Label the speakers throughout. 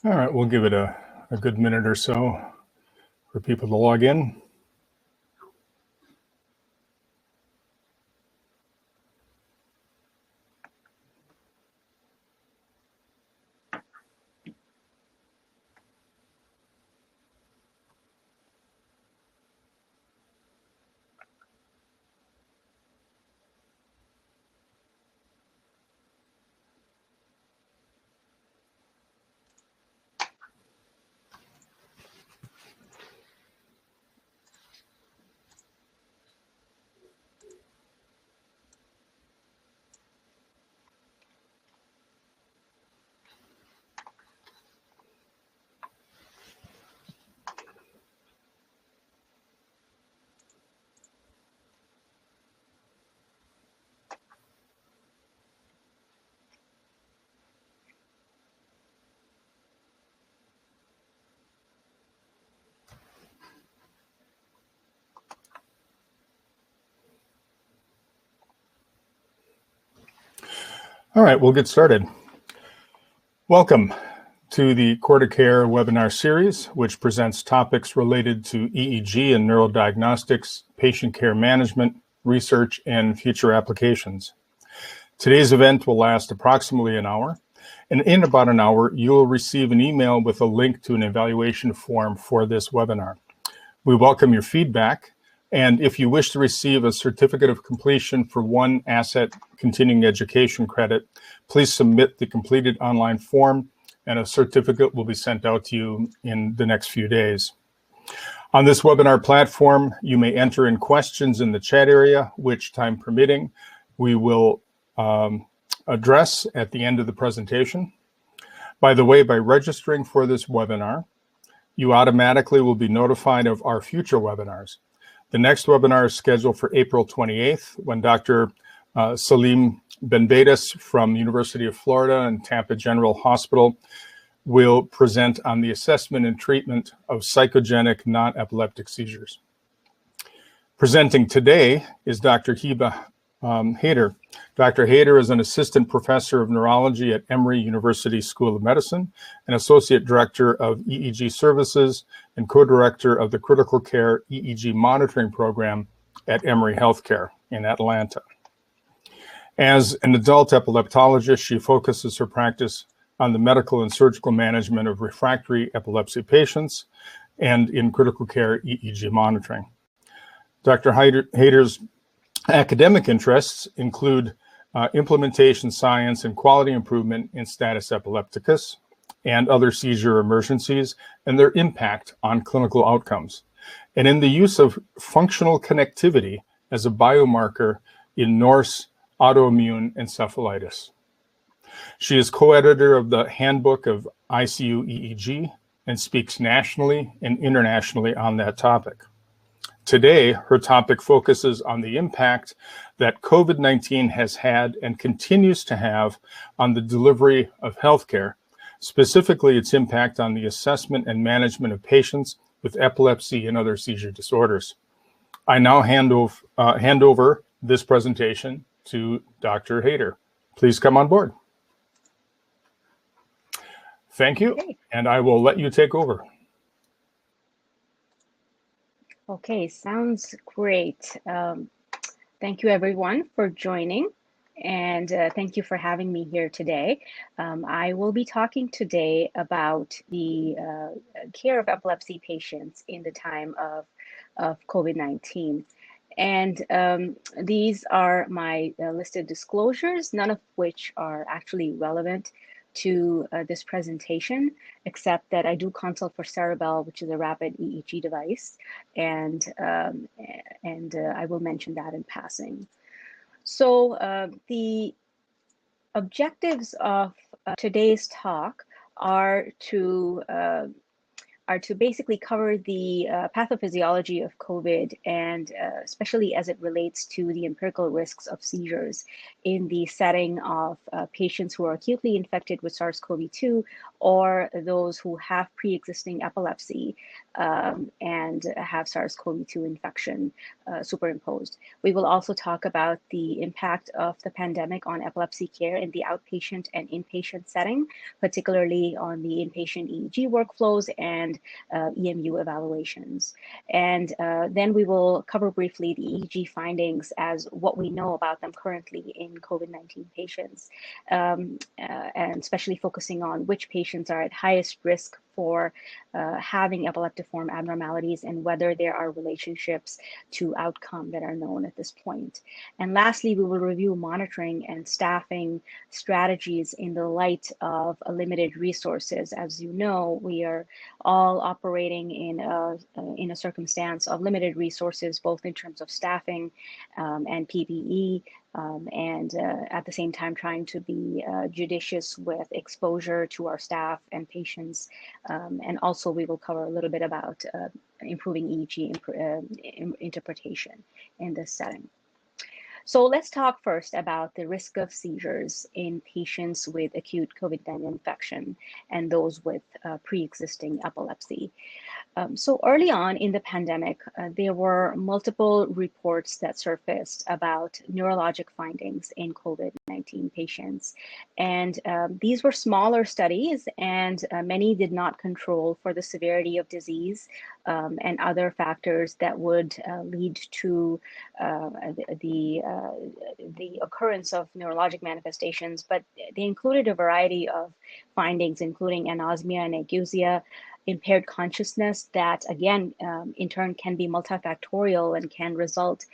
Speaker 1: All right, we'll give it a good minute or so for people to log in. All right, we'll get started. Welcome to the CortiCare webinar series, which presents topics related to EEG and neurodiagnostics, patient care management, research, and future applications. Today's event will last approximately an hour, and in about an hour, you will receive an email with a link to an evaluation form for this webinar. We welcome your feedback, and if you wish to receive a certificate of completion for one ASET Continuing Education Credit, please submit the completed online form, and a certificate will be sent out to you in the next few days. On this webinar platform, you may enter in questions in the chat area, which, time permitting, we will address at the end of the presentation. By the way, by registering for this webinar, you automatically will be notified of our future webinars. The next webinar is scheduled for April 28th, when Dr. Salim Benbedis from University of Florida and Tampa General Hospital will present on the assessment and treatment of psychogenic non-epileptic seizures. Presenting today is Dr. Hiba Haider. Dr. Haider is an assistant professor of neurology at Emory University School of Medicine, an associate director of EEG services, and co-director of the critical care EEG monitoring program at Emory Healthcare in Atlanta. As an adult epileptologist, she focuses her practice on the medical and surgical management of refractory epilepsy patients and in critical care EEG monitoring. Dr. Haider's academic interests include implementation science and quality improvement in status epilepticus and other seizure emergencies and their impact on clinical outcomes, and in the use of functional connectivity as a biomarker in Norse autoimmune encephalitis. She is co-editor of the Handbook of ICU EEG and speaks nationally and internationally on that topic. Today, her topic focuses on the impact that COVID-19 has had and continues to have on the delivery of healthcare, specifically its impact on the assessment and management of patients with epilepsy and other seizure disorders. I now hand over this presentation to Dr. Haider. Please come on board. Thank you, and I will let you take over.
Speaker 2: Okay, sounds great. Thank you everyone for joining, and thank you for having me here today. I will be talking today about the care of epilepsy patients in the time of COVID-19. And these are my listed disclosures, none of which are actually relevant to this presentation, except that I do consult for Cerebell, which is a rapid EEG device, and I will mention that in passing. So the objectives of today's talk are to basically cover the pathophysiology of COVID, and especially as it relates to the empirical risks of seizures in the setting of patients who are acutely infected with SARS-CoV-2 or those who have pre-existing epilepsy and have SARS-CoV-2 infection superimposed. We will also talk about the impact of the pandemic on epilepsy care in the outpatient and inpatient setting, particularly on the inpatient EEG workflows and EMU evaluations. And then we will cover briefly the EEG findings as what we know about them currently in COVID-19 patients, and especially focusing on which patients are at highest risk for having epileptiform abnormalities and whether there are relationships to outcome that are known at this point. And lastly, we will review monitoring and staffing strategies in the light of limited resources. As you know, we are all operating in a circumstance of limited resources, both in terms of staffing and PPE, and at the same time trying to be judicious with exposure to our staff and patients. And also we will cover a little bit about improving EEG interpretation in this setting. So let's talk first about the risk of seizures in patients with acute COVID-19 infection and those with pre-existing epilepsy. So early on in the pandemic, there were multiple reports that surfaced about neurologic findings in COVID-19 patients. And these were smaller studies, and many did not control for the severity of disease and other factors that would lead to the occurrence of neurologic manifestations. But they included a variety of findings, including anosmia and ageusia, impaired consciousness that, again, in turn can be multifactorial and can result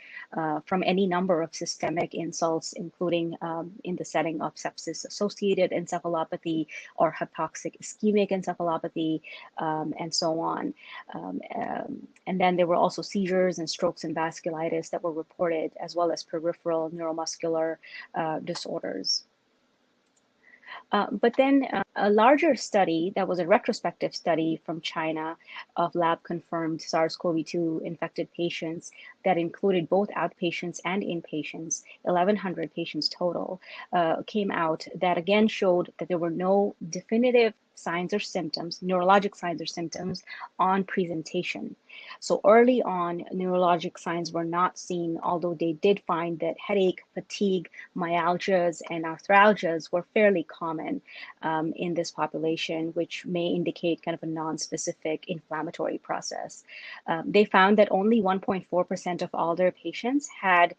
Speaker 2: from any number of systemic insults, including in the setting of sepsis-associated encephalopathy or hypoxic ischemic encephalopathy, and so on. And then there were also seizures and strokes and vasculitis that were reported, as well as peripheral neuromuscular disorders. But then a larger study that was a retrospective study from China of lab-confirmed SARS-CoV-2 infected patients that included both outpatients and inpatients, 1,100 patients total, came out that again showed that there were no definitive signs or symptoms, neurologic signs or symptoms on presentation. So early on, neurologic signs were not seen, although they did find that headache, fatigue, myalgias, and arthralgias were fairly common in this population, which may indicate kind of a non-specific inflammatory process. They found that only 1.4% of all their patients had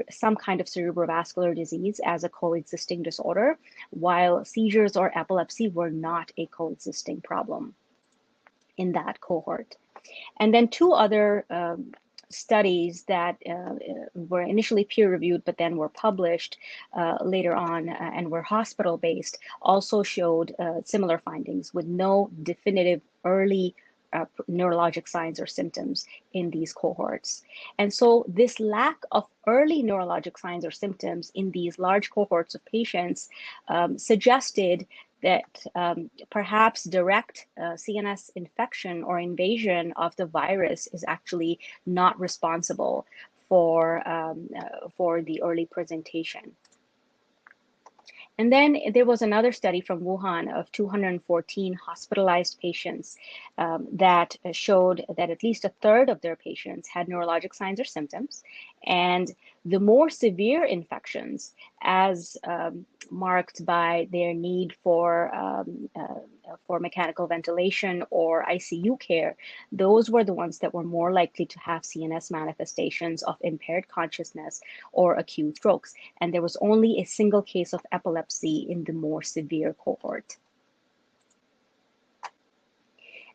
Speaker 2: some kind of cerebrovascular disease as a coexisting disorder, while seizures or epilepsy were not a coexisting problem in that cohort. And then two other studies that were initially peer-reviewed but then were published later on and were hospital-based also showed similar findings with no definitive early neurologic signs or symptoms in these cohorts. And so this lack of early neurologic signs or symptoms in these large cohorts of patients suggested that perhaps direct CNS infection or invasion of the virus is actually not responsible for the early presentation. And then there was another study from Wuhan of 214 hospitalized patients that showed that at least a third of their patients had neurologic signs or symptoms. And the more severe infections, as marked by their need for mechanical ventilation or ICU care, those were the ones that were more likely to have CNS manifestations of impaired consciousness or acute strokes. And there was only a single case of epilepsy in the more severe cohort.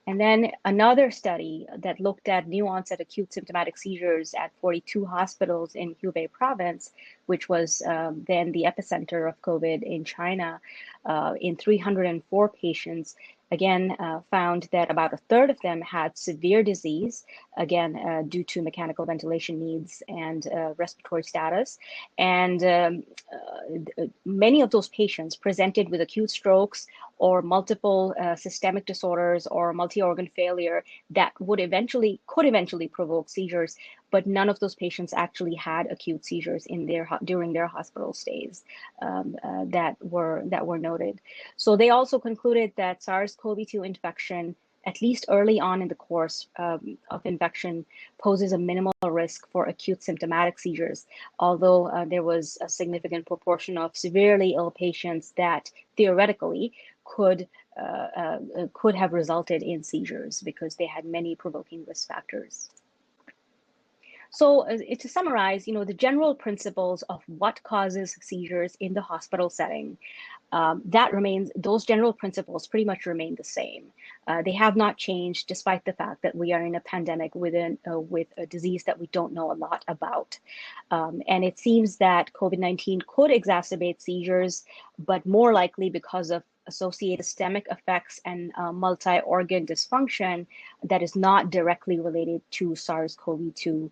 Speaker 2: And then another study that looked at new onset acute symptomatic seizures at 42 hospitals in Hubei province, which was then the epicenter of COVID in China, in 304 patients, again, found that about a third of them had severe disease, again, due to mechanical ventilation needs and respiratory status. And many of those patients presented with acute strokes or multiple systemic disorders or multi-organ failure that could eventually provoke seizures, but none of those patients actually had acute seizures during their hospital stays that were noted. So they also concluded that SARS-CoV-2 infection at least early on in the course of infection, poses a minimal risk for acute symptomatic seizures, although there was a significant proportion of severely ill patients that theoretically could have resulted in seizures because they had many provoking risk factors. So to summarize, the general principles of what causes seizures in the hospital setting, those general principles pretty much remain the same. They have not changed despite the fact that we are in a pandemic with a disease that we don't know a lot about. And it seems that COVID-19 could exacerbate seizures, but more likely because of associated systemic effects and multi-organ dysfunction that is not directly related to SARS-CoV-2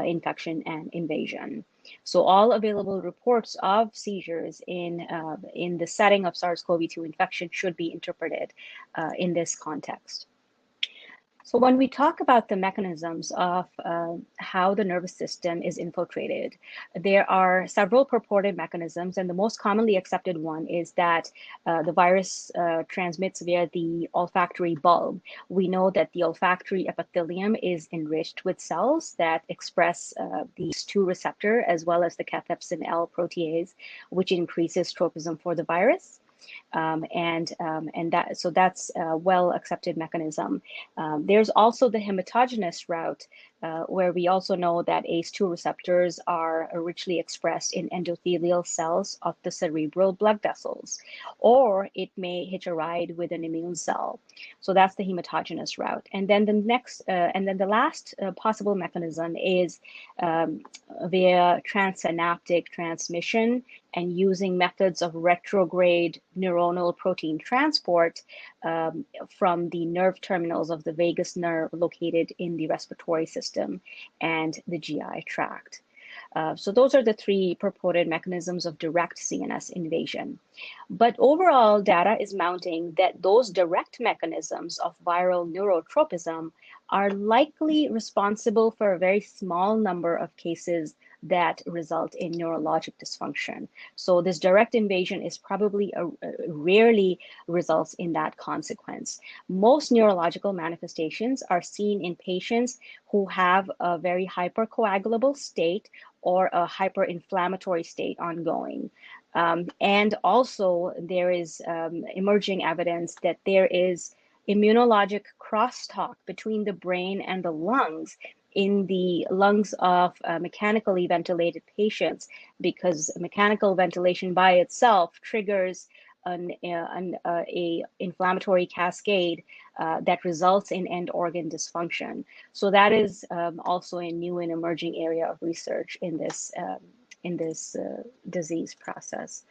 Speaker 2: infection and invasion. So all available reports of seizures in the setting of SARS-CoV-2 infection should be interpreted in this context. So when we talk about the mechanisms of how the nervous system is infiltrated, there are several purported mechanisms, and the most commonly accepted one is that the virus transmits via the olfactory bulb. We know that the olfactory epithelium is enriched with cells that express these two receptors, as well as the cathepsin L protease, which increases tropism for the virus. So that's a well accepted mechanism. There's also the hematogenous route, where we also know that ACE2 receptors are richly expressed in endothelial cells of the cerebral blood vessels, or it may hitch a ride with an immune cell. So that's the hematogenous route. And then the last possible mechanism is via transsynaptic transmission and using methods of retrograde neuronal protein transport from the nerve terminals of the vagus nerve located in the respiratory system and the GI tract. So those are the three purported mechanisms of direct CNS invasion. But overall data is mounting that those direct mechanisms of viral neurotropism are likely responsible for a very small number of cases that result in neurologic dysfunction. So this direct invasion is probably rarely results in that consequence. Most neurological manifestations are seen in patients who have a very hypercoagulable state or a hyperinflammatory state ongoing. And also there is emerging evidence that there is immunologic crosstalk between the brain and the lungs in the lungs of mechanically ventilated patients, because mechanical ventilation by itself triggers an inflammatory cascade that results in end organ dysfunction. So that is also a new and emerging area of research in this disease process.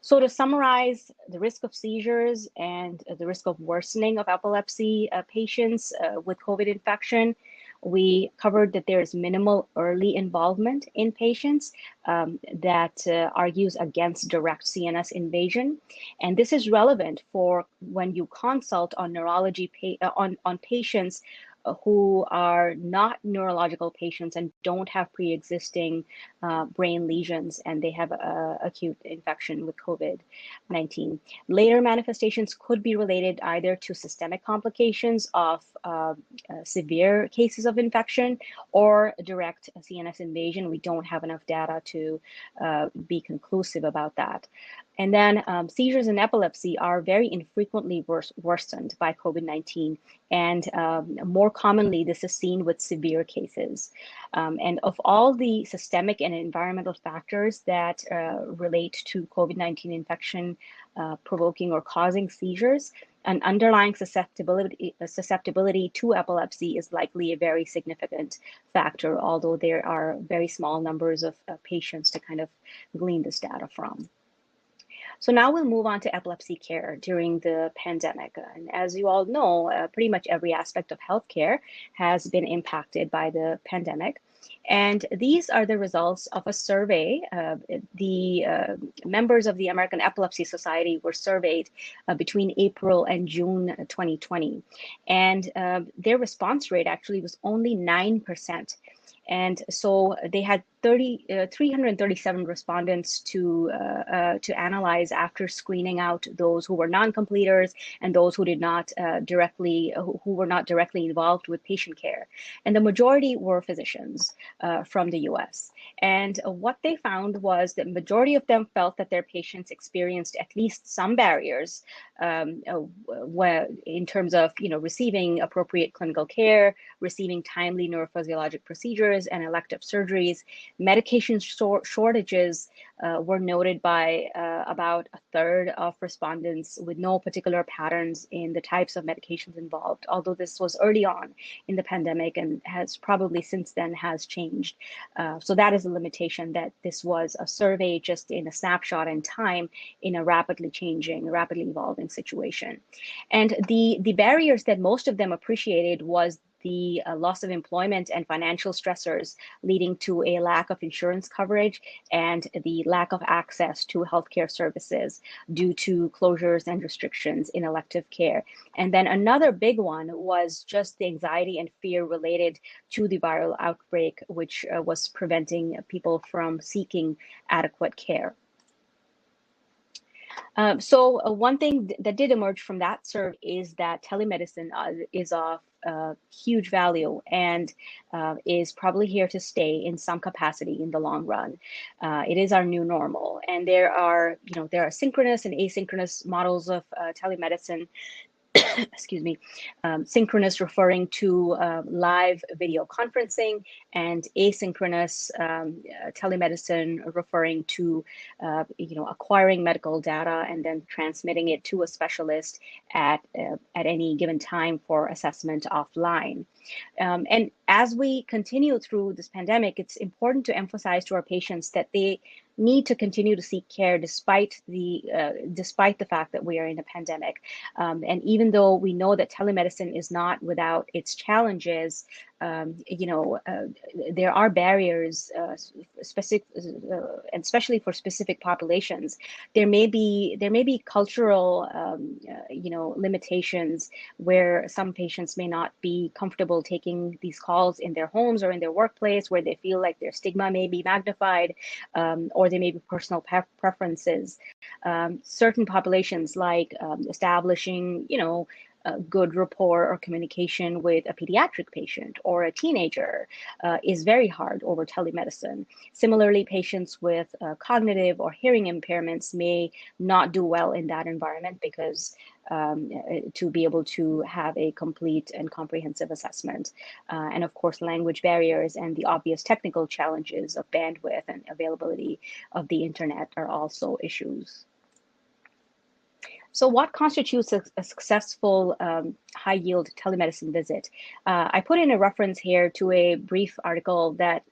Speaker 2: So to summarize the risk of seizures and the risk of worsening of epilepsy patients with COVID infection, we covered that there is minimal early involvement in patients that argues against direct CNS invasion. And this is relevant for when you consult on neurology on patients who are not neurological patients and don't have pre-existing brain lesions, and they have acute infection with COVID-19. Later manifestations could be related either to systemic complications of severe cases of infection or direct CNS invasion. We don't have enough data to be conclusive about that. And then seizures and epilepsy are very infrequently worsened by COVID-19. And more commonly, this is seen with severe cases. And of all the systemic and environmental factors that relate to COVID-19 infection provoking or causing seizures, an underlying susceptibility to epilepsy is likely a very significant factor, although there are very small numbers of patients to kind of glean this data from. So now we'll move on to epilepsy care during the pandemic. And as you all know, pretty much every aspect of healthcare has been impacted by the pandemic. And these are the results of a survey. The members of the American Epilepsy Society were surveyed between April and June 2020. And their response rate actually was only 9%. And so they had 337 respondents to analyze after screening out those who were non-completers and those who did not who were not directly involved with patient care, and the majority were physicians from the U.S. And what they found was that majority of them felt that their patients experienced at least some barriers in terms of receiving appropriate clinical care, receiving timely neurophysiologic procedures and elective surgeries. Medication shortages were noted by about a third of respondents, with no particular patterns in the types of medications involved, although this was early on in the pandemic and has probably since then has changed. So that is a limitation, that this was a survey just in a snapshot in time in a rapidly changing, rapidly evolving situation. And the barriers that most of them appreciated was the loss of employment and financial stressors leading to a lack of insurance coverage and the lack of access to healthcare services due to closures and restrictions in elective care. And then another big one was just the anxiety and fear related to the viral outbreak, which was preventing people from seeking adequate care. So one thing that did emerge from that survey is that telemedicine is of huge value and is probably here to stay in some capacity in the long run. It is our new normal, and there are synchronous and asynchronous models of telemedicine. Excuse me, synchronous referring to live video conferencing, and asynchronous telemedicine referring to acquiring medical data and then transmitting it to a specialist at any given time for assessment offline. And as we continue through this pandemic, it's important to emphasize to our patients that they need to continue to seek care despite the fact that we are in a pandemic. And even though we know that telemedicine is not without its challenges, there are barriers, specific, and especially for specific populations. There may be cultural, limitations where some patients may not be comfortable taking these calls in their homes or in their workplace, where they feel like their stigma may be magnified, or there may be personal preferences. Certain populations, like establishing, a good rapport or communication with a pediatric patient or a teenager is very hard over telemedicine. Similarly, patients with cognitive or hearing impairments may not do well in that environment because to be able to have a complete and comprehensive assessment. And of course, language barriers and the obvious technical challenges of bandwidth and availability of the internet are also issues. So what constitutes a successful high-yield telemedicine visit? I put in a reference here to a brief article that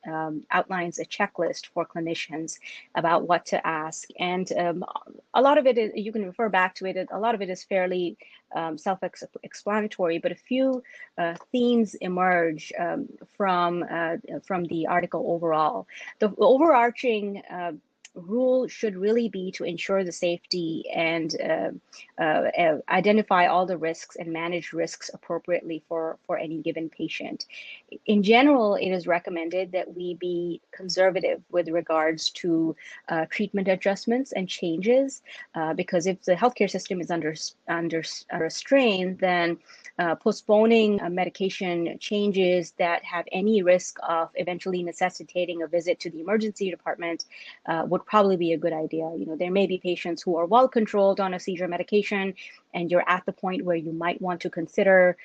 Speaker 2: outlines a checklist for clinicians about what to ask. And a lot of it, you can refer back to it, a lot of it is fairly self-explanatory, but a few themes emerge from the article overall. The overarching rule should really be to ensure the safety and identify all the risks and manage risks appropriately for any given patient. In general, it is recommended that we be conservative with regards to treatment adjustments and changes, because if the healthcare system is under strain, then postponing medication changes that have any risk of eventually necessitating a visit to the emergency department would probably be a good idea. There may be patients who are well controlled on a seizure medication, and you're at the point where you might want to consider,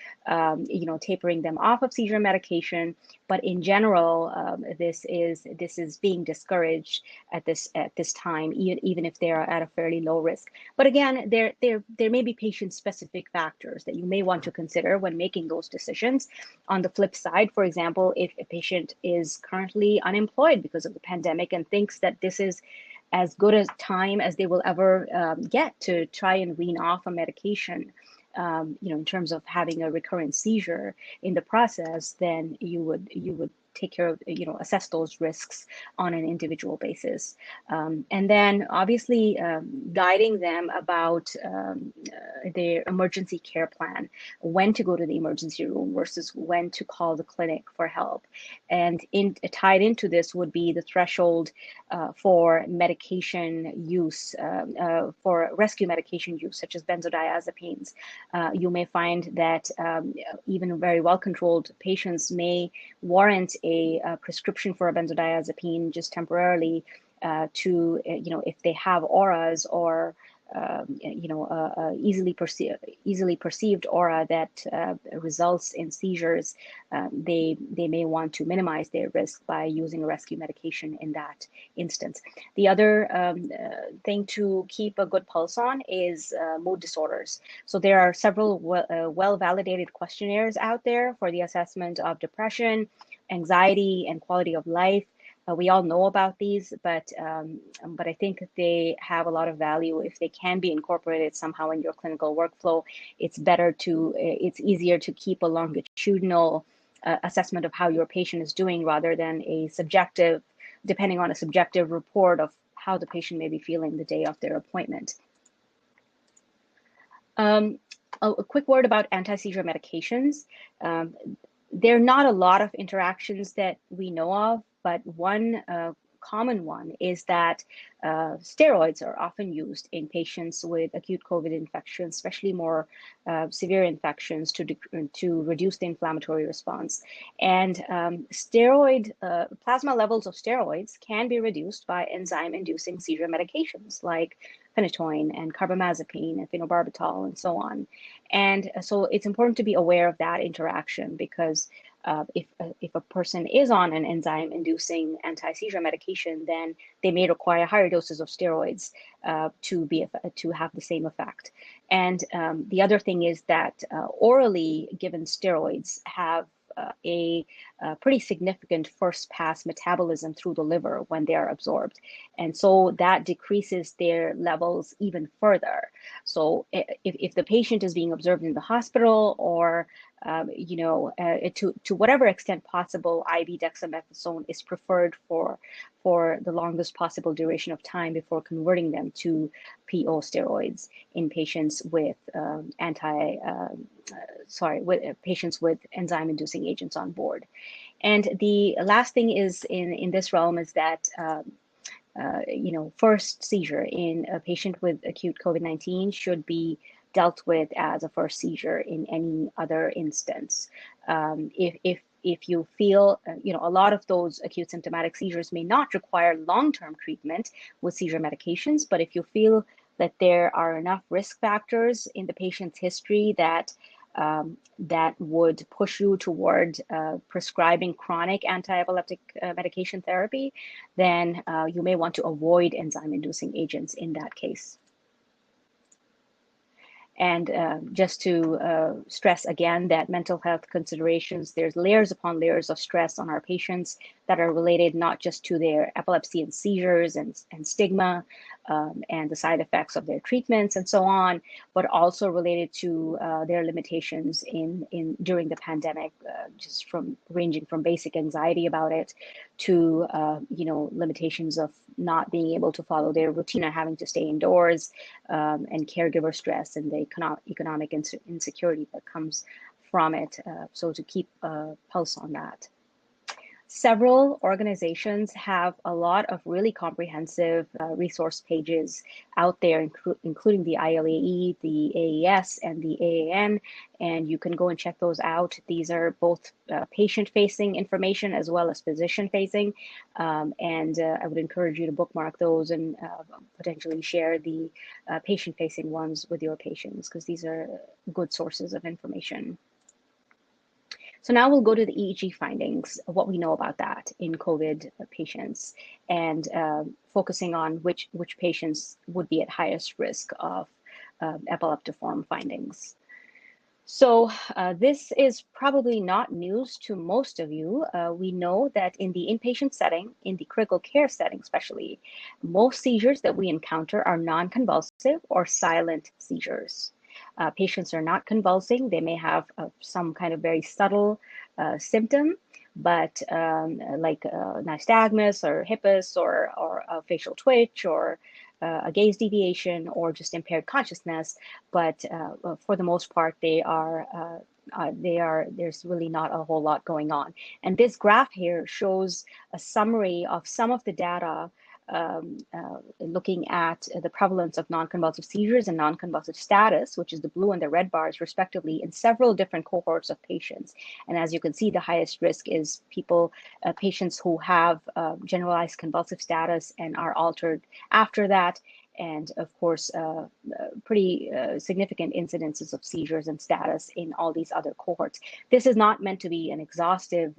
Speaker 2: tapering them off of seizure medication. But in general, this is being discouraged at this time, even if they are at a fairly low risk. But again, there may be patient-specific factors that you may want to consider when making those decisions. On the flip side, for example, if a patient is currently unemployed because of the pandemic and thinks that this is as good a time as they will ever get to try and wean off a medication, in terms of having a recurrent seizure in the process, then you would take care of, assess those risks on an individual basis. And then obviously guiding them about their emergency care plan, when to go to the emergency room versus when to call the clinic for help. And tied into this would be the threshold for medication use, for rescue medication use, such as benzodiazepines. You may find that even very well-controlled patients may warrant a prescription for a benzodiazepine just temporarily to, if they have auras or easily perceived aura that results in seizures, they may want to minimize their risk by using a rescue medication in that instance. The other thing to keep a good pulse on is mood disorders. So there are several well-validated questionnaires out there for the assessment of depression, anxiety, and quality of life. We all know about these, but I think they have a lot of value if they can be incorporated somehow in your clinical workflow. It's easier to keep a longitudinal assessment of how your patient is doing rather than depending on a subjective report of how the patient may be feeling the day of their appointment. A quick word about anti-seizure medications. There are not a lot of interactions that we know of, but one common one is that steroids are often used in patients with acute COVID infections, especially more severe infections, to reduce the inflammatory response. And plasma levels of steroids can be reduced by enzyme-inducing seizure medications like phenytoin and carbamazepine and phenobarbital and so on. And so it's important to be aware of that interaction, because if a person is on an enzyme-inducing anti-seizure medication, then they may require higher doses of steroids to have the same effect. And the other thing is that orally given steroids have a pretty significant first pass metabolism through the liver when they are absorbed. And so that decreases their levels even further. So if the patient is being observed in the hospital, or to whatever extent possible, IV dexamethasone is preferred for the longest possible duration of time before converting them to PO steroids in patients with patients with enzyme-inducing agents on board. And the last thing is in this realm is that first seizure in a patient with acute COVID-19 should be dealt with as a first seizure in any other instance. If you feel, a lot of those acute symptomatic seizures may not require long-term treatment with seizure medications, but if you feel that there are enough risk factors in the patient's history that would push you toward prescribing chronic anti-epileptic medication therapy, then you may want to avoid enzyme-inducing agents in that case. And just to stress again that mental health considerations, there's layers upon layers of stress on our patients that are related not just to their epilepsy and seizures and stigma and the side effects of their treatments and so on, but also related to their limitations during the pandemic, just ranging from basic anxiety about it to limitations of not being able to follow their routine and having to stay indoors, and caregiver stress and the economic insecurity that comes from it. So to keep a pulse on that. Several organizations have a lot of really comprehensive resource pages out there, including the ILAE, the AES, and the AAN, and you can go and check those out. These are both patient-facing information as well as physician-facing, and I would encourage you to bookmark those and potentially share the patient-facing ones with your patients, because these are good sources of information. So now we'll go to the EEG findings, what we know about that in COVID patients, and focusing on which patients would be at highest risk of epileptiform findings. So this is probably not news to most of you. We know that in the inpatient setting, in the critical care setting especially, most seizures that we encounter are non-convulsive or silent seizures. Patients are not convulsing. They may have some kind of very subtle symptom, but like nystagmus or hippus or a facial twitch or a gaze deviation or just impaired consciousness. But for the most part, there's really not a whole lot going on. And this graph here shows a summary of some of the data looking at the prevalence of non-convulsive seizures and non-convulsive status, which is the blue and the red bars respectively, in several different cohorts of patients. And as you can see, the highest risk is patients who have generalized convulsive status and are altered after that. And of course, pretty significant incidences of seizures and status in all these other cohorts. This is not meant to be an exhaustive,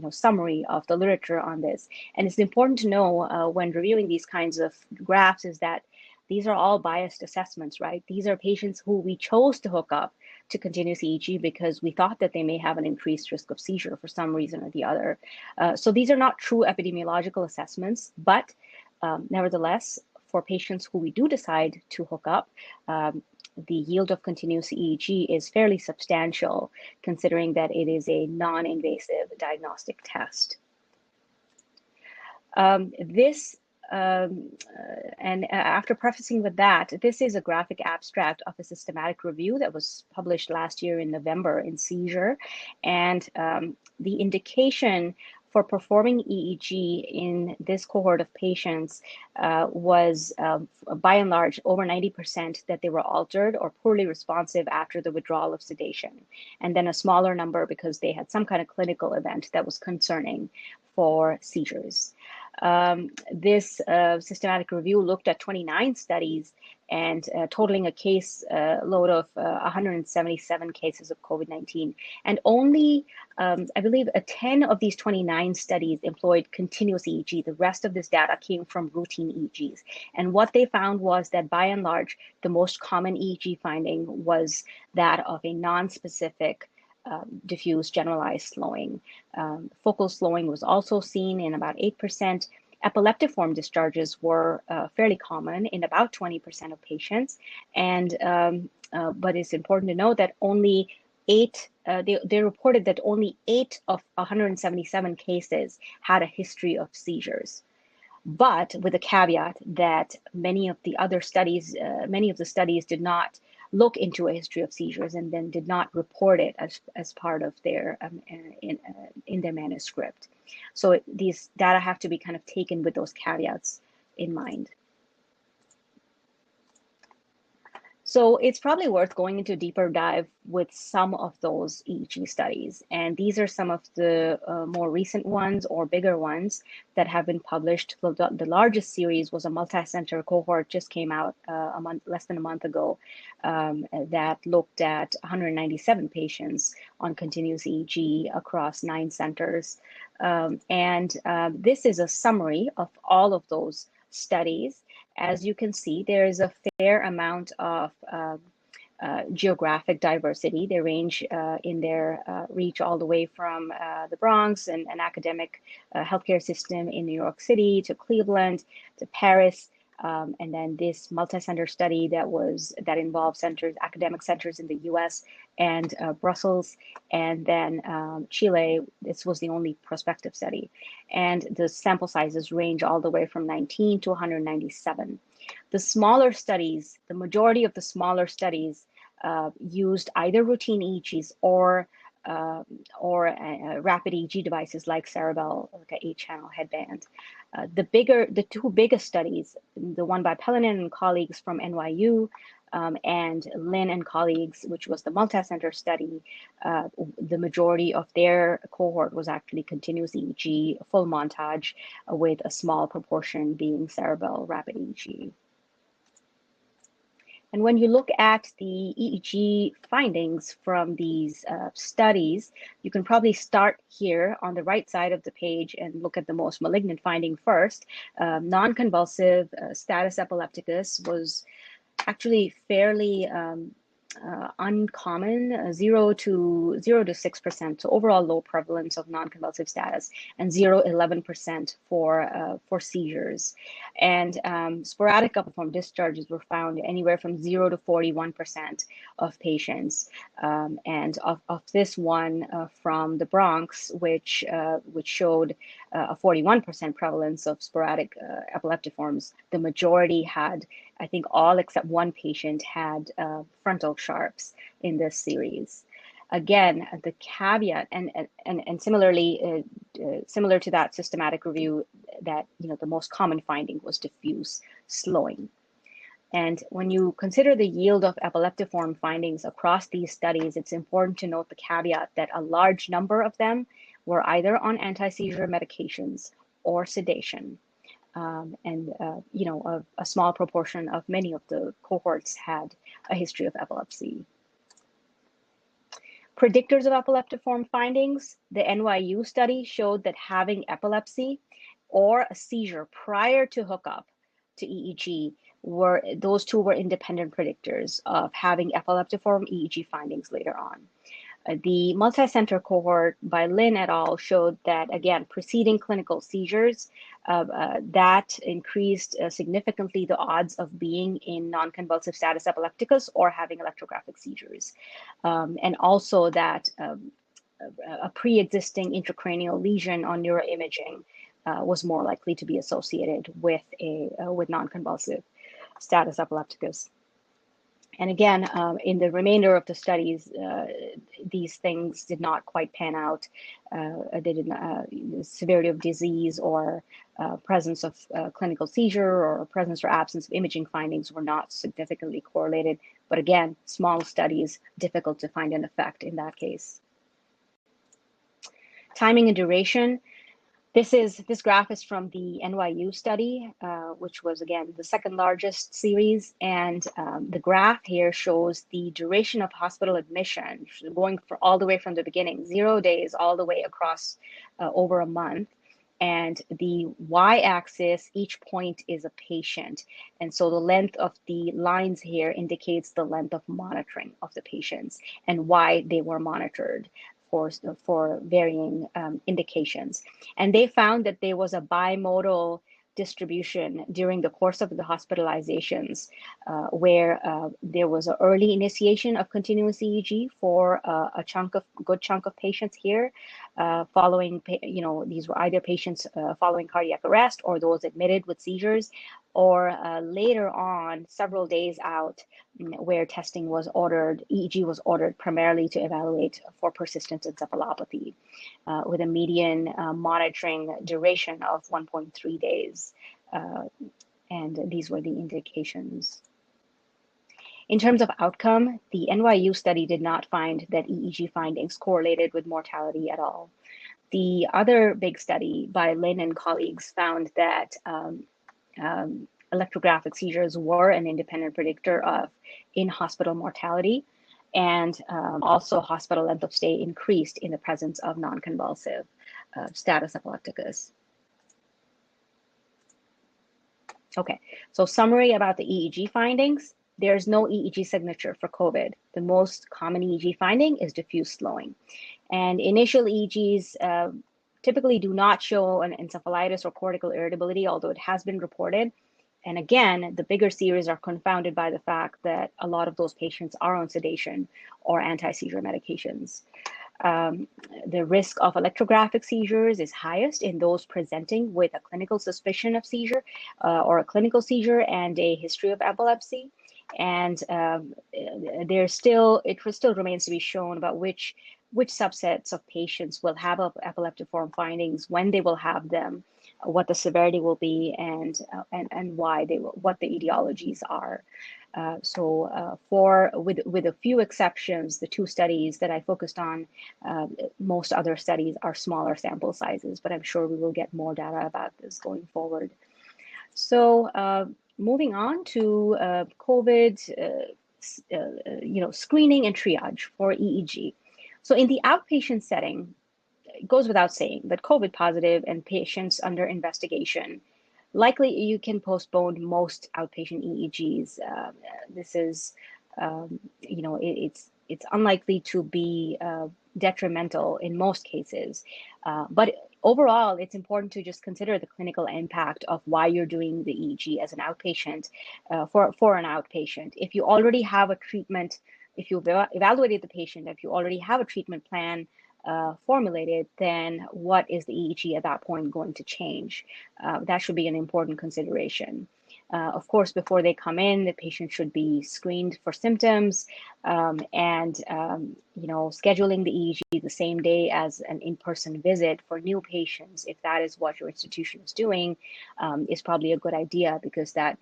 Speaker 2: summary of the literature on this. And it's important to know when reviewing these kinds of graphs is that these are all biased assessments, right? These are patients who we chose to hook up to continuous EEG because we thought that they may have an increased risk of seizure for some reason or the other. So these are not true epidemiological assessments, but nevertheless, for patients who we do decide to hook up, the yield of continuous EEG is fairly substantial, considering that it is a non-invasive diagnostic test. After prefacing with that, this is a graphic abstract of a systematic review that was published last year in November in Seizure. And the indication for performing EEG in this cohort of patients was, by and large, over 90% that they were altered or poorly responsive after the withdrawal of sedation. And then a smaller number because they had some kind of clinical event that was concerning for seizures. This systematic review looked at 29 studies and totaling a case load of 177 cases of COVID-19. And only, I believe, 10 of these 29 studies employed continuous EEG. The rest of this data came from routine EEGs. And what they found was that by and large, the most common EEG finding was that of a non-specific diffuse generalized slowing. Focal slowing was also seen in about 8%. Epileptiform discharges were fairly common in about 20% of patients. But it's important to note that only they reported that only 8 of 177 cases had a history of seizures. But with a caveat that many of the studies did not look into a history of seizures and then did not report it as part of their in their manuscript. So these data have to be kind of taken with those caveats in mind. So it's probably worth going into a deeper dive with some of those EEG studies. And these are some of the more recent ones or bigger ones that have been published. The largest series was a multi-center cohort, just came out less than a month ago, that looked at 197 patients on continuous EEG across 9 centers. This is a summary of all of those studies. As you can see, there is a fair amount of geographic diversity. They range in their reach all the way from the Bronx and an academic healthcare system in New York City to Cleveland to Paris. And then this multi-center study that involved academic centers in the US and Brussels, and then Chile. This was the only prospective study. And the sample sizes range all the way from 19 to 197. The smaller studies, the majority of the smaller studies used either routine EEGs or rapid EEG devices like Cerebell, like an 8-channel headband. The two biggest studies, the one by Pellinen and colleagues from NYU and Lin and colleagues, which was the multi-center study, the majority of their cohort was actually continuous EEG, full montage, with a small proportion being Cerebell rapid EEG. And when you look at the EEG findings from these studies, you can probably start here on the right side of the page and look at the most malignant finding first. Non-convulsive status epilepticus was actually fairly uncommon, 0 to 6%, so overall low prevalence of non-convulsive status, and 0 to 11% for seizures. And sporadic upper discharges were found anywhere from 0 to 41% of patients. And of this one from the Bronx, which showed a 41% prevalence of sporadic epileptiforms, the majority had, I think all except one patient had frontal sharps in this series. Again, the caveat, and similarly, similar to that systematic review, that the most common finding was diffuse slowing. And when you consider the yield of epileptiform findings across these studies, it's important to note the caveat that a large number of them were either on anti-seizure medications or sedation. And a small proportion of many of the cohorts had a history of epilepsy. Predictors of epileptiform findings: the NYU study showed that having epilepsy or a seizure prior to hookup to EEG those two were independent predictors of having epileptiform EEG findings later on. The multi-center cohort by Lin et al. Showed that, again, preceding clinical seizures, that increased significantly the odds of being in non-convulsive status epilepticus or having electrographic seizures. And also that a pre-existing intracranial lesion on neuroimaging was more likely to be associated with non-convulsive status epilepticus. And again, in the remainder of the studies, these things did not quite pan out. They did not, severity of disease or presence of clinical seizure or presence or absence of imaging findings were not significantly correlated. But again, small studies, difficult to find an effect in that case. Timing and duration. This graph is from the NYU study, which was, again, the second largest series. And the graph here shows the duration of hospital admission, going all the way from the beginning, 0 days, all the way across over a month. And the y-axis, each point is a patient. And so the length of the lines here indicates the length of monitoring of the patients and why they were monitored for varying indications. And they found that there was a bimodal distribution during the course of the hospitalizations, where there was an early initiation of continuous EEG for a good chunk of patients here, following, these were either patients following cardiac arrest or those admitted with seizures, or later on, several days out, where testing was ordered, EEG was ordered primarily to evaluate for persistent encephalopathy, with a median monitoring duration of 1.3 days. And these were the indications. In terms of outcome, the NYU study did not find that EEG findings correlated with mortality at all. The other big study by Lin and colleagues found that electrographic seizures were an independent predictor of in-hospital mortality, and also hospital length of stay increased in the presence of non-convulsive status epilepticus. Okay, so summary about the EEG findings. There's no EEG signature for COVID. The most common EEG finding is diffuse slowing. And initial EEGs typically do not show an encephalitis or cortical irritability, although it has been reported. And again, the bigger series are confounded by the fact that a lot of those patients are on sedation or anti-seizure medications. The risk of electrographic seizures is highest in those presenting with a clinical suspicion of seizure or a clinical seizure and a history of epilepsy. And it still remains to be shown about which subsets of patients will have epileptiform findings, when they will have them, what the severity will be, and why what the etiologies are. With a few exceptions, the two studies that I focused on, most other studies are smaller sample sizes, but I'm sure we will get more data about this going forward. So moving on to COVID, screening and triage for EEG. So in the outpatient setting, it goes without saying that COVID positive and patients under investigation, likely you can postpone most outpatient EEGs. This is it's unlikely to be detrimental in most cases. But overall, it's important to just consider the clinical impact of why you're doing the EEG as an outpatient for an outpatient. If you already have a treatment, if you've evaluated the patient, if you already have a treatment plan formulated, then what is the EEG at that point going to change? That should be an important consideration. Of course, before they come in, the patient should be screened for symptoms, and scheduling the EEG the same day as an in-person visit for new patients, if that is what your institution is doing, is probably a good idea, because that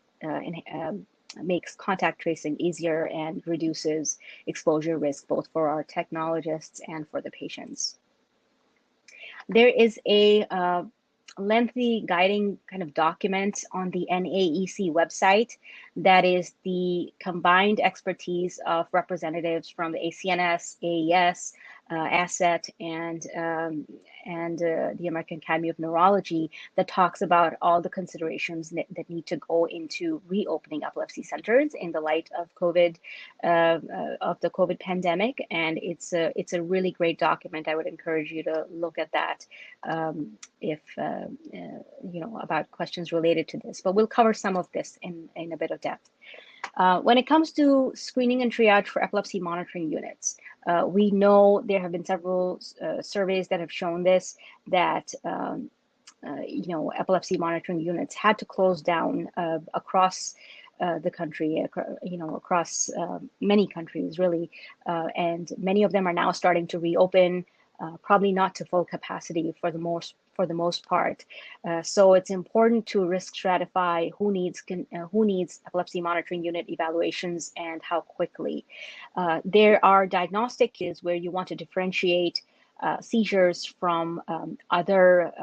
Speaker 2: makes contact tracing easier and reduces exposure risk both for our technologists and for the patients. There is a lengthy guiding kind of document on the NAEC website that is the combined expertise of representatives from the ACNS, AES, ASET, and the American Academy of Neurology, that talks about all the considerations that need to go into reopening epilepsy centers in the light of the COVID pandemic. And it's a really great document. I would encourage you to look at that if about questions related to this. But we'll cover some of this in a bit of depth. When it comes to screening and triage for epilepsy monitoring units, we know there have been several surveys that have shown this, that epilepsy monitoring units had to close down across the country, across many countries, really, and many of them are now starting to reopen, probably not to full capacity for the most part. So it's important to risk stratify who needs epilepsy monitoring unit evaluations and how quickly. There are diagnostic cases where you want to differentiate seizures from other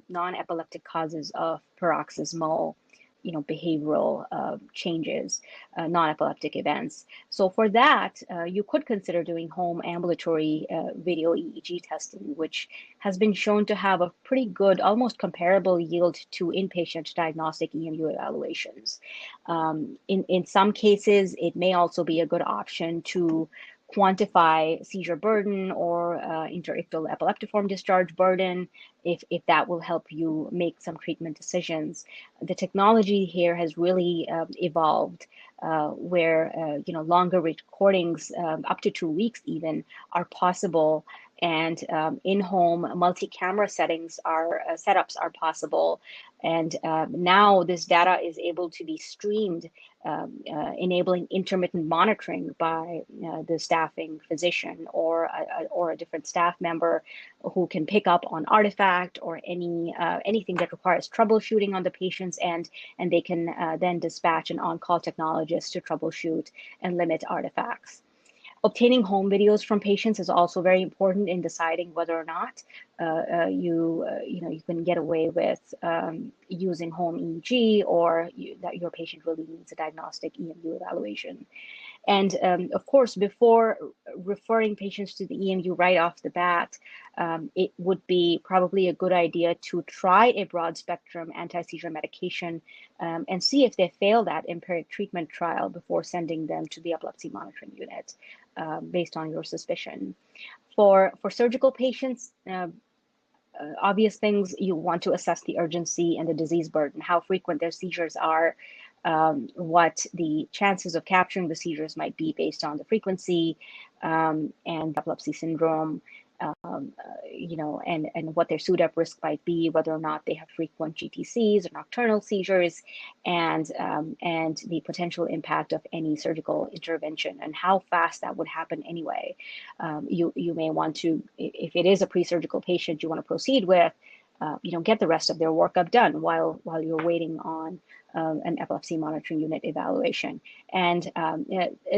Speaker 2: non-epileptic causes of paroxysmal behavioral changes, non-epileptic events. So for that, you could consider doing home ambulatory video EEG testing, which has been shown to have a pretty good, almost comparable yield to inpatient diagnostic EMU evaluations. In some cases, it may also be a good option to quantify seizure burden or interictal epileptiform discharge burden, if that will help you make some treatment decisions. The technology here has really evolved, where longer recordings, up to 2 weeks even, are possible, and in-home multi-camera setups are possible. And now this data is able to be streamed, enabling intermittent monitoring by the staffing physician or a different staff member who can pick up on artifact or anything that requires troubleshooting on the patients, and they can then dispatch an on-call technologist to troubleshoot and limit artifacts. Obtaining home videos from patients is also very important in deciding whether or not you can get away with using home EEG, or that your patient really needs a diagnostic EMU evaluation. And of course, before referring patients to the EMU right off the bat, it would be probably a good idea to try a broad spectrum anti-seizure medication and see if they fail that empiric treatment trial before sending them to the epilepsy monitoring unit based on your suspicion. For surgical patients, obvious things, you want to assess the urgency and the disease burden, how frequent their seizures are, what the chances of capturing the seizures might be based on the frequency and epilepsy syndrome, and what their SUDEP risk might be, whether or not they have frequent GTCs or nocturnal seizures, and the potential impact of any surgical intervention and how fast that would happen anyway. You may want to, if it is a pre-surgical patient you want to proceed with, get the rest of their workup done while you're waiting on an epilepsy monitoring unit evaluation. And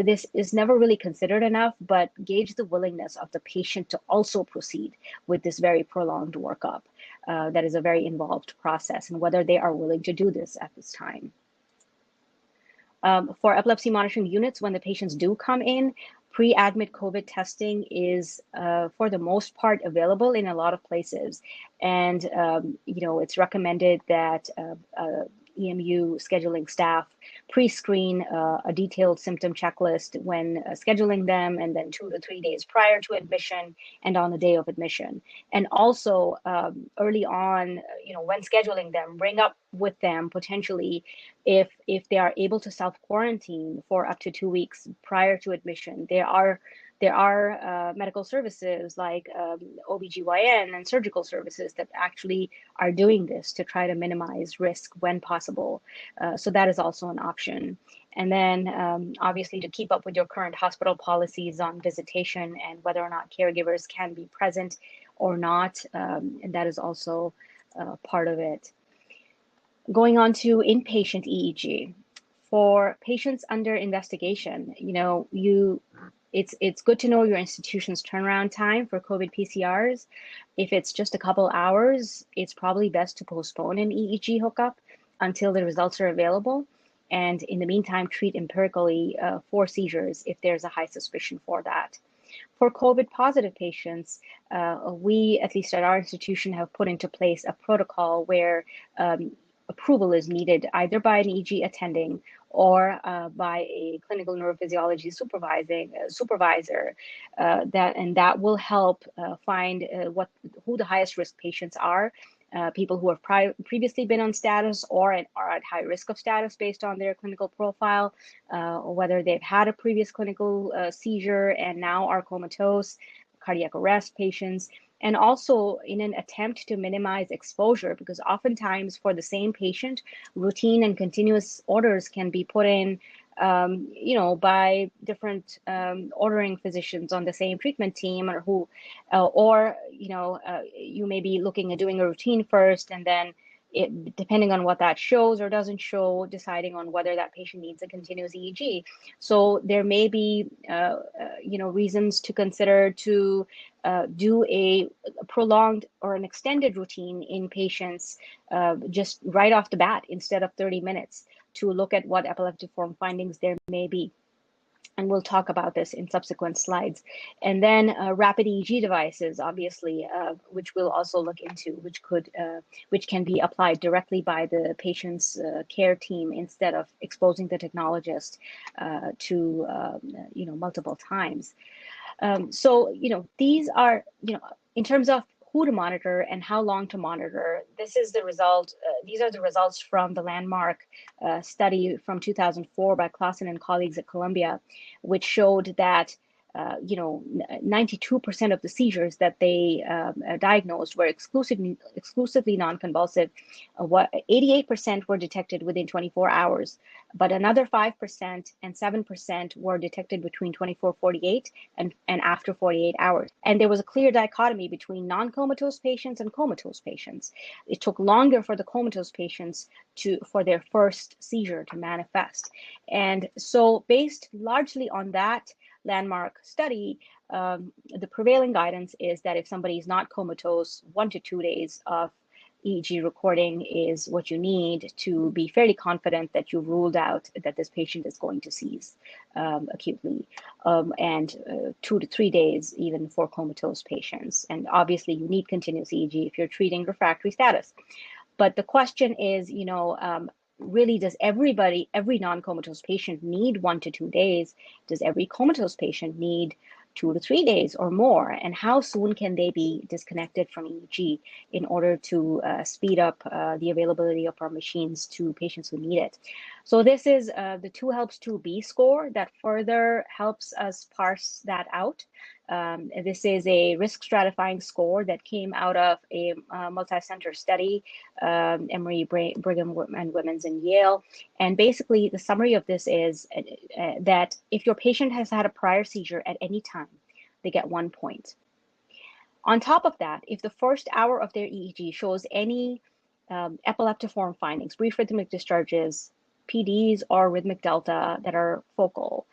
Speaker 2: this is never really considered enough, but gauge the willingness of the patient to also proceed with this very prolonged workup. That is a very involved process, and whether they are willing to do this at this time. For epilepsy monitoring units, when the patients do come in, pre-admit COVID testing is, for the most part, available in a lot of places. And, it's recommended that EMU scheduling staff pre-screen a detailed symptom checklist when scheduling them, and then 2 to 3 days prior to admission and on the day of admission. And also early on, when scheduling them, bring up with them potentially if they are able to self-quarantine for up to 2 weeks prior to admission. There are medical services like OBGYN and surgical services that actually are doing this to try to minimize risk when possible. So that is also an option. And then obviously to keep up with your current hospital policies on visitation and whether or not caregivers can be present or not, and that is also part of it. Going on to inpatient EEG. For patients under investigation, it's good to know your institution's turnaround time for COVID PCRs. If it's just a couple hours, it's probably best to postpone an EEG hookup until the results are available. And in the meantime, treat empirically for seizures if there's a high suspicion for that. For COVID positive patients, we, at least at our institution, have put into place a protocol where approval is needed either by an EEG attending or by a clinical neurophysiology supervisor, that will help find who the highest risk patients are. People who have previously been on status or are at high risk of status based on their clinical profile, or whether they've had a previous clinical seizure and now are comatose, cardiac arrest patients, and also in an attempt to minimize exposure, because oftentimes for the same patient, routine and continuous orders can be put in by different ordering physicians on the same treatment team, or you may be looking at doing a routine first, and then depending on what that shows or doesn't show, deciding on whether that patient needs a continuous EEG. So there may be reasons to consider to do a prolonged or an extended routine in patients just right off the bat instead of 30 minutes to look at what epileptiform findings there may be. And we'll talk about this in subsequent slides. And then rapid EEG devices, obviously, which we'll also look into, which can be applied directly by the patient's care team instead of exposing the technologist to multiple times. So these are in terms of who to monitor and how long to monitor. This is the result. These are the results from the landmark study from 2004 by Clausen and colleagues at Columbia, which showed that 92% of the seizures that they diagnosed were exclusively non-convulsive. 88% were detected within 24 hours, but another 5% and 7% were detected between 24-48 and after 48 hours. And there was a clear dichotomy between non-comatose patients and comatose patients. It took longer for the comatose patients for their first seizure to manifest. And so based largely on that landmark study, the prevailing guidance is that if somebody is not comatose, 1 to 2 days of EEG recording is what you need to be fairly confident that you've ruled out that this patient is going to seize acutely, and 2 to 3 days even for comatose patients. And obviously you need continuous EEG if you're treating refractory status. But the question is, really, does every non-comatose patient need 1 to 2 days? Does every comatose patient need 2 to 3 days or more? And how soon can they be disconnected from EEG in order to speed up the availability of our machines to patients who need it? So this is the 2 helps 2B score that further helps us parse that out. This is a risk stratifying score that came out of a multi-center study, Emory, Brigham and Women's in Yale. And basically the summary of this is that if your patient has had a prior seizure at any time, they get 1 point. On top of that, if the first hour of their EEG shows any epileptiform findings, brief rhythmic discharges, PDs or rhythmic delta that are focal,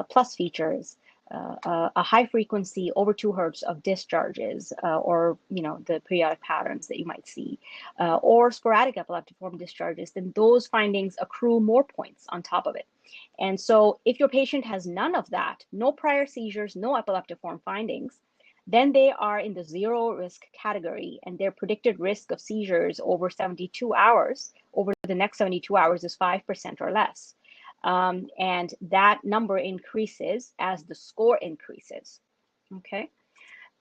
Speaker 2: plus features, a high frequency over 2 hertz of discharges, or the periodic patterns that you might see, or sporadic epileptiform discharges, then those findings accrue more points on top of it. And so if your patient has none of that, no prior seizures, no epileptiform findings, then they are in the 0 risk category, and their predicted risk of seizures over 72 hours over the next 72 hours is 5% or less. And that number increases as the score increases, okay?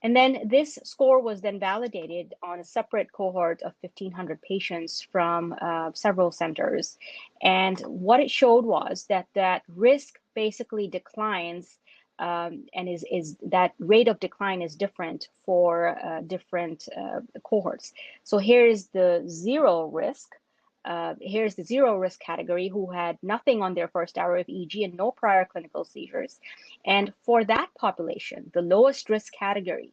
Speaker 2: And then this score was then validated on a separate cohort of 1,500 patients from several centers. And what it showed was that that risk basically declines, and is that rate of decline is different for different cohorts. So here's the zero risk. Here's the zero risk category who had nothing on their first hour of EEG and no prior clinical seizures. And for that population, the lowest risk category,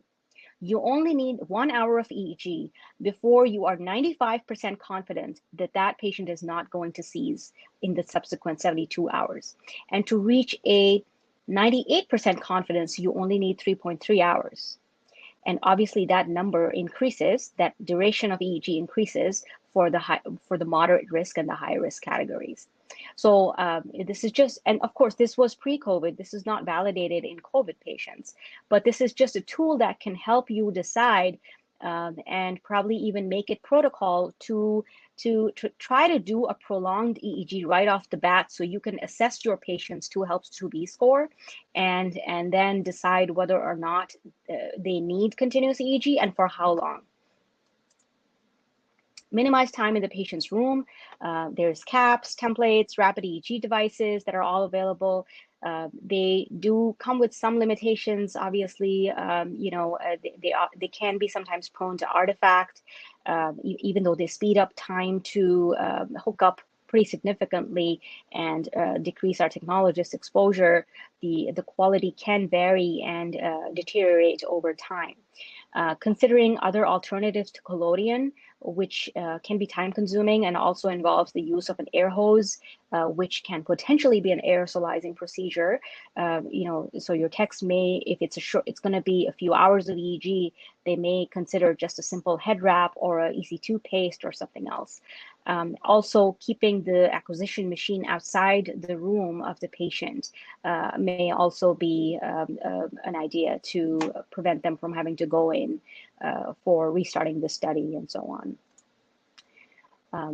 Speaker 2: you only need 1 hour of EEG before you are 95% confident that that patient is not going to seize in the subsequent 72 hours. And to reach a 98% confidence, you only need 3.3 hours. And obviously that number increases, that duration of EEG increases for the moderate risk and the high risk categories. So this is just, and of course, this was pre-COVID. This is not validated in COVID patients, but this is just a tool that can help you decide and probably even make it protocol to try to do a prolonged EEG right off the bat, so you can assess your patient's 2 helps 2B score, and then decide whether or not they need continuous EEG and for how long. Minimize time in the patient's room. There's caps, templates, rapid EEG devices that are all available. They do come with some limitations, obviously. They can be sometimes prone to artifact, even though they speed up time to hook up pretty significantly and decrease our technologist exposure. The quality can vary and deteriorate over time. Considering other alternatives to collodion, which can be time consuming and also involves the use of an air hose, which can potentially be an aerosolizing procedure. So your techs may, if it's going to be a few hours of EEG, they may consider just a simple head wrap or a EC2 paste or something else. Also, keeping the acquisition machine outside the room of the patient may also be an idea to prevent them from having to go in for restarting the study and so on.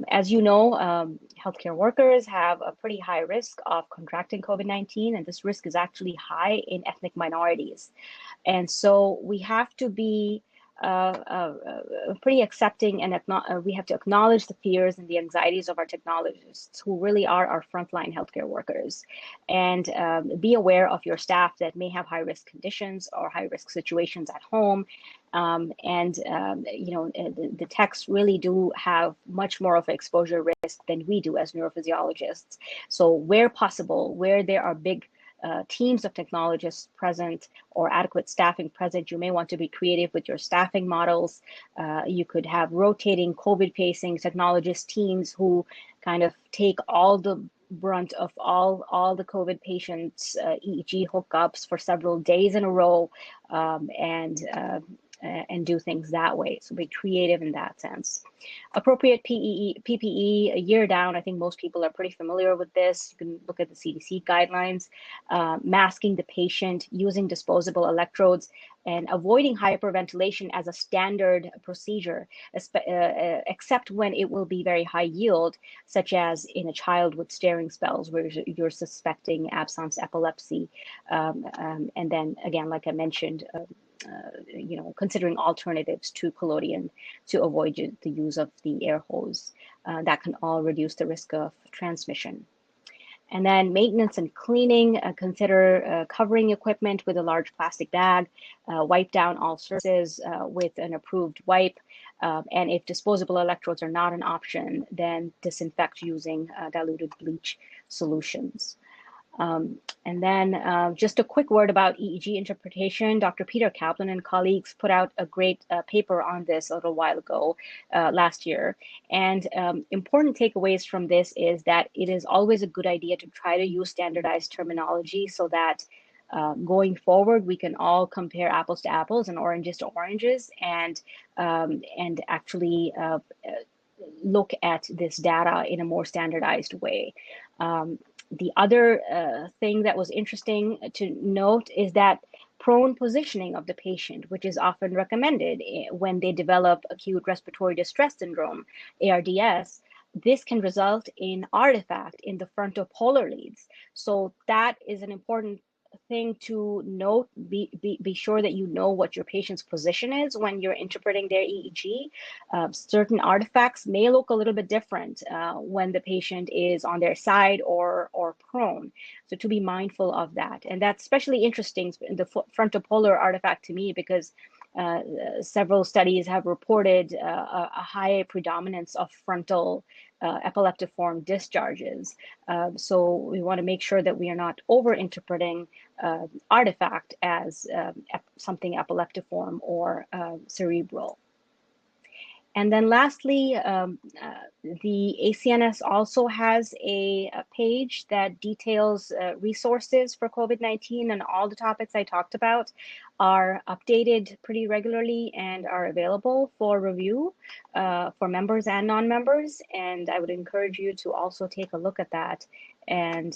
Speaker 2: As you know, healthcare workers have a pretty high risk of contracting COVID-19, and this risk is actually high in ethnic minorities. And so we have to be pretty accepting, and we have to acknowledge the fears and the anxieties of our technologists, who really are our frontline healthcare workers, and be aware of your staff that may have high-risk conditions or high-risk situations at home. The techs really do have much more of an exposure risk than we do as neurophysiologists. So where possible, where there are big teams of technologists present or adequate staffing present, you may want to be creative with your staffing models. You could have rotating COVID-pacing technologist teams who kind of take all the brunt of all the COVID patients' EEG hookups for several days in a row, and do things that way. So be creative in that sense. Appropriate PPE, a year down. I think most people are pretty familiar with this. You can look at the CDC guidelines. Masking the patient, using disposable electrodes, and avoiding hyperventilation as a standard procedure, except when it will be very high yield, such as in a child with staring spells where you're suspecting absence epilepsy. And then again, like I mentioned, considering alternatives to collodion to avoid the use of the air hose. That can all reduce the risk of transmission. And then maintenance and cleaning, consider covering equipment with a large plastic bag, wipe down all surfaces with an approved wipe. And if disposable electrodes are not an option, then disinfect using diluted bleach solutions. And then just a quick word about EEG interpretation. Dr. Peter Kaplan and colleagues put out a great paper on this a little while ago, last year. And important takeaways from this is that it is always a good idea to try to use standardized terminology so that going forward, we can all compare apples to apples and oranges to oranges, and actually look at this data in a more standardized way. The other thing that was interesting to note is that prone positioning of the patient, which is often recommended when they develop acute respiratory distress syndrome, ARDS, this can result in artifact in the frontopolar leads. So that is an important thing to note. Be sure that you know what your patient's position is when you're interpreting their EEG. Certain artifacts may look a little bit different when the patient is on their side or prone. So to be mindful of that. And that's especially interesting in the frontopolar artifact to me, because several studies have reported a high predominance of frontal epileptiform discharges. So we want to make sure that we are not over-interpreting artifact as something epileptiform or cerebral. And then lastly, the ACNS also has a page that details resources for COVID-19, and all the topics I talked about are updated pretty regularly and are available for review for members and non-members. And I would encourage you to also take a look at that and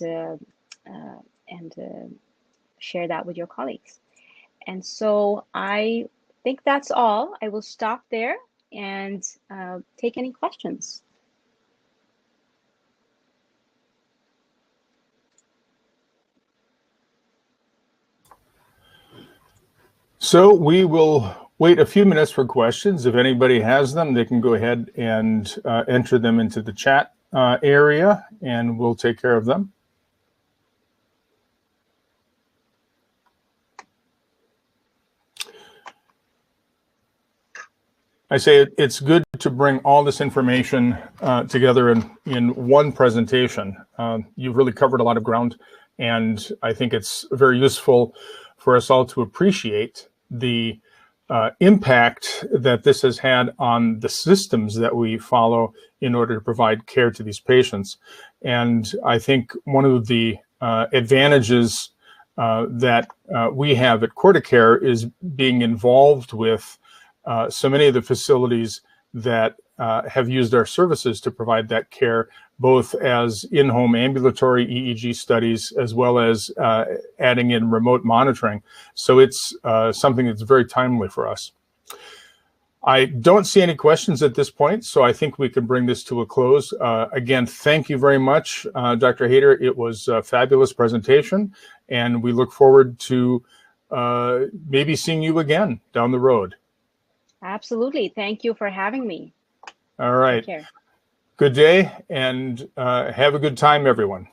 Speaker 2: share that with your colleagues. And so I think that's all. I will stop there and take any questions.
Speaker 1: So we will wait a few minutes for questions. If anybody has them, they can go ahead and enter them into the chat area, and we'll take care of them. I say it's good to bring all this information together in one presentation. You've really covered a lot of ground, and I think it's very useful for us all to appreciate the impact that this has had on the systems that we follow in order to provide care to these patients. And I think one of the advantages that we have at CortiCare is being involved with so many of the facilities that have used our services to provide that care, both as in-home ambulatory EEG studies, as well as adding in remote monitoring. So it's something that's very timely for us. I don't see any questions at this point, so I think we can bring this to a close. Again, thank you very much, Dr. Hayter. It was a fabulous presentation, and we look forward to maybe seeing you again down the road.
Speaker 2: Absolutely. Thank you for having me.
Speaker 1: All right.
Speaker 2: Take care.
Speaker 1: Good day, and have a good time, everyone.